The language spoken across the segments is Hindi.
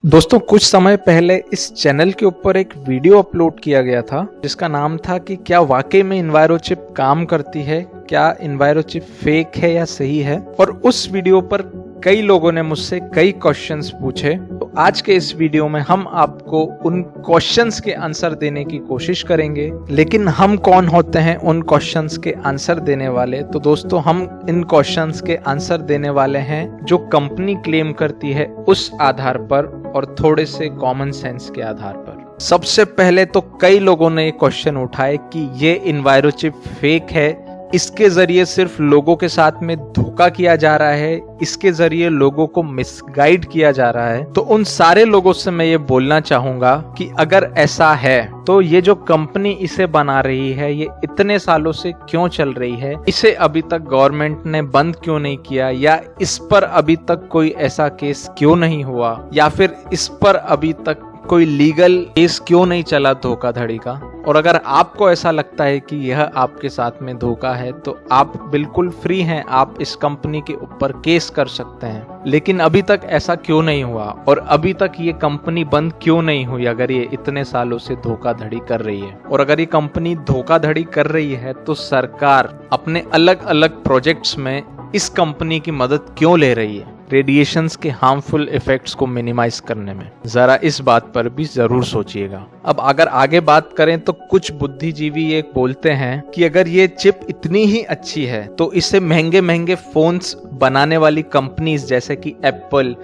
दोस्तों कुछ समय पहले इस चैनल के ऊपर एक वीडियो अपलोड किया गया था जिसका नाम था कि क्या वाकई में इन्वायरोचिप काम करती है, क्या इन्वायरोचिप फेक है या सही है। और उस वीडियो पर कई लोगों ने मुझसे कई क्वेश्चंस पूछे। तो आज के इस वीडियो में हम आपको उन क्वेश्चंस के आंसर देने की कोशिश करेंगे। लेकिन हम कौन होते हैं उन क्वेश्चंस के आंसर देने वाले? तो दोस्तों हम इन क्वेश्चंस के आंसर देने वाले हैं जो कंपनी क्लेम करती है उस आधार पर और थोड़े से कॉमन सेंस के आधार पर। सबसे पहले तो कई लोगों ने ये क्वेश्चन उठाए कि ये इन्वायरोचिप फेक है, इसके जरिए सिर्फ लोगों के साथ में धोखा किया जा रहा है, इसके जरिए लोगों को मिसगाइड किया जा रहा है। तो उन सारे लोगों से मैं ये बोलना चाहूंगा कि अगर ऐसा है तो ये जो कंपनी इसे बना रही है ये इतने सालों से क्यों चल रही है, इसे अभी तक गवर्नमेंट ने बंद क्यों नहीं किया, या इस पर अभी तक कोई ऐसा केस क्यों नहीं हुआ, या फिर इस पर अभी तक कोई लीगल केस क्यों नहीं चला धोखाधड़ी का। और अगर आपको ऐसा लगता है कि यह आपके साथ में धोखा है तो आप बिल्कुल फ्री हैं, आप इस कंपनी के ऊपर केस कर सकते हैं। लेकिन अभी तक ऐसा क्यों नहीं हुआ और अभी तक ये कंपनी बंद क्यों नहीं हुई अगर ये इतने सालों से धोखाधड़ी कर रही है? और अगर ये कंपनी धोखाधड़ी कर रही है तो सरकार अपने अलग अलग प्रोजेक्ट्स में इस कंपनी की मदद क्यों ले रही है रेडिएशंस के हार्मफुल इफेक्ट्स को मिनिमाइज करने में? जरा इस बात पर भी जरूर सोचिएगा। अब अगर आगे बात करें तो कुछ बुद्धिजीवी ये बोलते हैं कि अगर ये चिप इतनी ही अच्छी है तो इसे महंगे महंगे फोन्स बनाने वाली कंपनीज जैसे कि एप्पल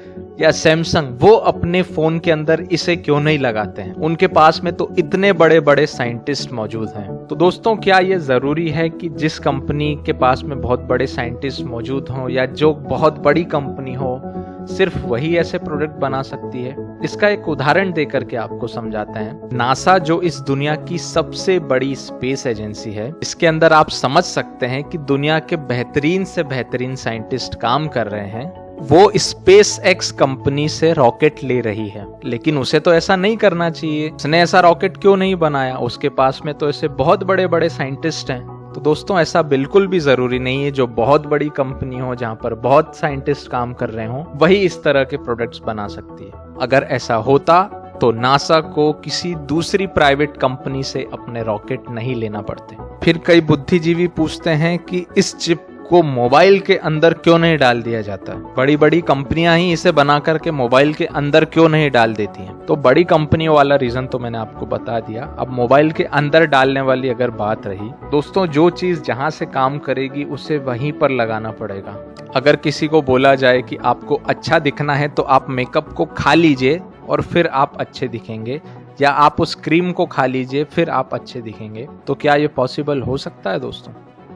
या सैमसंग वो अपने फोन के अंदर इसे क्यों नहीं लगाते हैं? उनके पास में तो इतने बड़े बड़े साइंटिस्ट मौजूद हैं। तो दोस्तों क्या ये जरूरी है कि जिस कंपनी के पास में बहुत बड़े साइंटिस्ट मौजूद हों या जो बहुत बड़ी कंपनी हो सिर्फ वही ऐसे प्रोडक्ट बना सकती है? इसका एक उदाहरण देकर के आपको समझाते हैं। नासा जो इस दुनिया की सबसे बड़ी स्पेस एजेंसी है, इसके अंदर आप समझ सकते हैं कि दुनिया के बेहतरीन से बेहतरीन साइंटिस्ट काम कर रहे हैं। वो स्पेस एक्स कंपनी से रॉकेट ले रही है, लेकिन उसे तो ऐसा नहीं करना चाहिए। उसने ऐसा रॉकेट क्यों नहीं बनाया? उसके पास में तो ऐसे बहुत बड़े बड़े साइंटिस्ट हैं। तो दोस्तों ऐसा बिल्कुल भी जरूरी नहीं है जो बहुत बड़ी कंपनी हो जहां पर बहुत साइंटिस्ट काम कर रहे हो वही इस तरह के प्रोडक्ट्स बना सकती है। अगर ऐसा होता तो नासा को किसी दूसरी प्राइवेट कंपनी से अपने रॉकेट नहीं लेना पड़ते। फिर कई बुद्धिजीवी पूछते हैं कि इस चिप को मोबाइल के अंदर क्यों नहीं डाल दिया जाता है? बड़ी बड़ी कंपनियां ही इसे बना करके मोबाइल के अंदर क्यों नहीं डाल देती हैं? तो बड़ी कंपनियों वाला रीजन तो मैंने आपको बता दिया। अब मोबाइल के अंदर डालने वाली अगर बात रही, दोस्तों जो चीज जहां से काम करेगी उसे वहीं पर लगाना पड़ेगा। अगर किसी को बोला जाए कि आपको अच्छा दिखना है तो आप मेकअप को खा लीजिए और फिर आप अच्छे दिखेंगे, या आप उस क्रीम को खा लीजिए फिर आप अच्छे दिखेंगे, तो क्या ये पॉसिबल हो सकता है? दोस्तों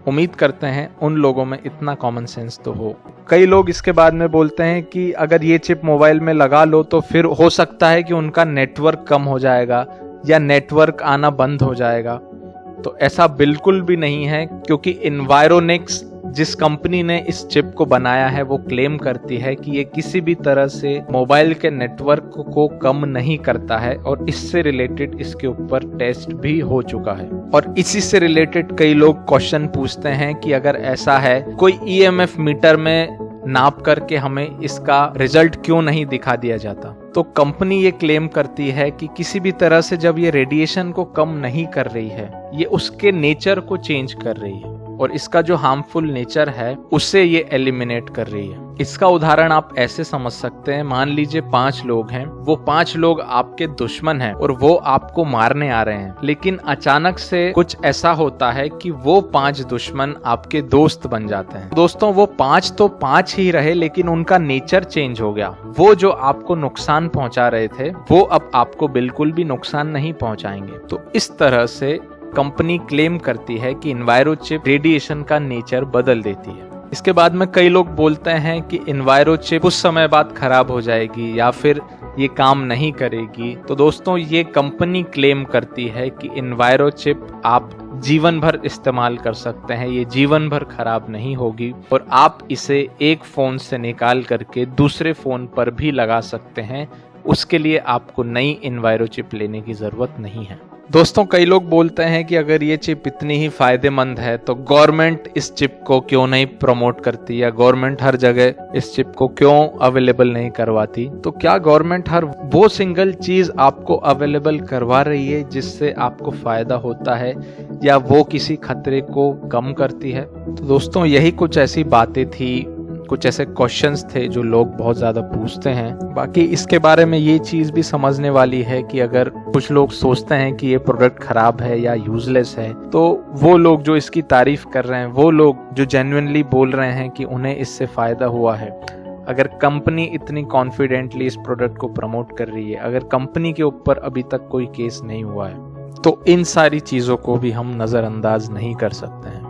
उम्मीद करते हैं उन लोगों में इतना कॉमन सेंस तो हो। कई लोग इसके बाद में बोलते हैं कि अगर ये चिप मोबाइल में लगा लो तो फिर हो सकता है कि उनका नेटवर्क कम हो जाएगा या नेटवर्क आना बंद हो जाएगा। तो ऐसा बिल्कुल भी नहीं है, क्योंकि इन्वायरोनिक्स जिस कंपनी ने इस चिप को बनाया है वो क्लेम करती है कि ये किसी भी तरह से मोबाइल के नेटवर्क को कम नहीं करता है, और इससे रिलेटेड इसके ऊपर टेस्ट भी हो चुका है। और इसी से रिलेटेड कई लोग क्वेश्चन पूछते हैं कि अगर ऐसा है कोई ईएमएफ मीटर में नाप करके हमें इसका रिजल्ट क्यों नहीं दिखा दिया जाता? तो कंपनी ये क्लेम करती है कि किसी भी तरह से जब ये रेडिएशन को कम नहीं कर रही है, ये उसके नेचर को चेंज कर रही है और इसका जो हार्मफुल नेचर है उसे ये एलिमिनेट कर रही है। इसका उदाहरण आप ऐसे समझ सकते हैं, मान लीजिए 5 लोग हैं, वो 5 लोग आपके दुश्मन हैं और वो आपको मारने आ रहे हैं, लेकिन अचानक से कुछ ऐसा होता है कि वो 5 दुश्मन आपके दोस्त बन जाते हैं। दोस्तों वो 5 तो 5 ही रहे, लेकिन उनका नेचर चेंज हो गया। वो जो आपको नुकसान पहुंचा रहे थे वो अब आपको बिल्कुल भी नुकसान नहीं पहुंचाएंगे। तो इस तरह से कंपनी क्लेम करती है कि इन्वायरोचिप रेडिएशन का नेचर बदल देती है। इसके बाद में कई लोग बोलते हैं कि इन्वायरोचिप कुछ समय बाद खराब हो जाएगी या फिर ये काम नहीं करेगी। तो दोस्तों ये कंपनी क्लेम करती है कि इन्वायरोचिप आप जीवन भर इस्तेमाल कर सकते हैं, ये जीवन भर खराब नहीं होगी और आप इसे एक फोन से निकाल करके दूसरे फोन पर भी लगा सकते हैं। उसके लिए आपको नई इन्वायरोचिप लेने की जरूरत नहीं है। दोस्तों कई लोग बोलते हैं कि अगर ये चिप इतनी ही फायदेमंद है तो गवर्नमेंट इस चिप को क्यों नहीं प्रमोट करती, या गवर्नमेंट हर जगह इस चिप को क्यों अवेलेबल नहीं करवाती। तो क्या गवर्नमेंट हर वो सिंगल चीज आपको अवेलेबल करवा रही है जिससे आपको फायदा होता है, या वो किसी खतरे को कम करती है। तो दोस्तों यही कुछ ऐसी बातें थी, कुछ ऐसे क्वेश्चंस थे जो लोग बहुत ज़्यादा पूछते हैं। बाकी इसके बारे में ये चीज़ भी समझने वाली है कि अगर कुछ लोग सोचते हैं कि ये प्रोडक्ट ख़राब है या यूजलेस है, तो वो लोग जो इसकी तारीफ कर रहे हैं, वो लोग जो जेन्युइनली बोल रहे हैं कि उन्हें इससे फ़ायदा हुआ है, अगर कंपनी इतनी कॉन्फिडेंटली इस प्रोडक्ट को प्रमोट कर रही है, अगर कंपनी के ऊपर अभी तक कोई केस नहीं हुआ है, तो इन सारी चीज़ों को भी हम नज़रअंदाज नहीं कर सकते हैं।